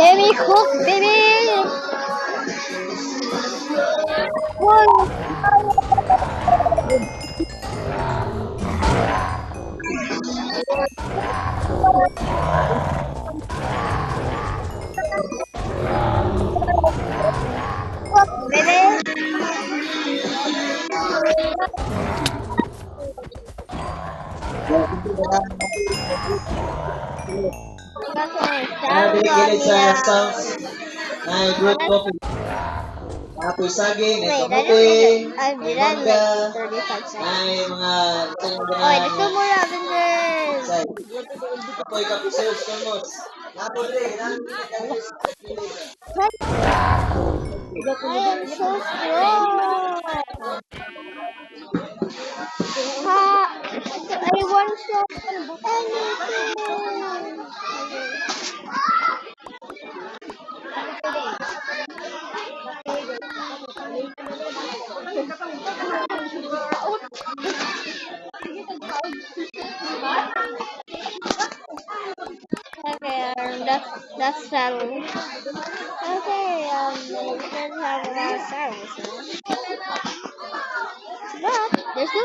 Let me cook, baby. Whoa. Cook, baby. Nabigilig sa sounds na good coffee. Apoy saging, may Wait, kamote, I may did that mangga, like 35 seconds. may mga Oh, wait, there's still more Avengers. say, apoy kape sales almost. Napod rin, I am so strong. Ha! I one shot anything. Okay, that's saddle. Okay, we should have a lot of saddles now. But there's no.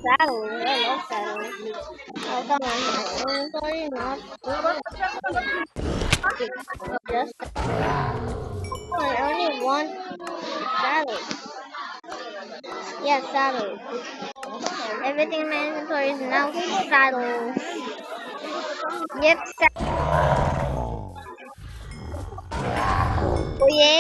Saddle. I love saddles. Oh, come on. My inventory not just. I only want saddles. Yes, saddles. Everything in my inventory is now saddles. Yep, saddles. Oh yeah.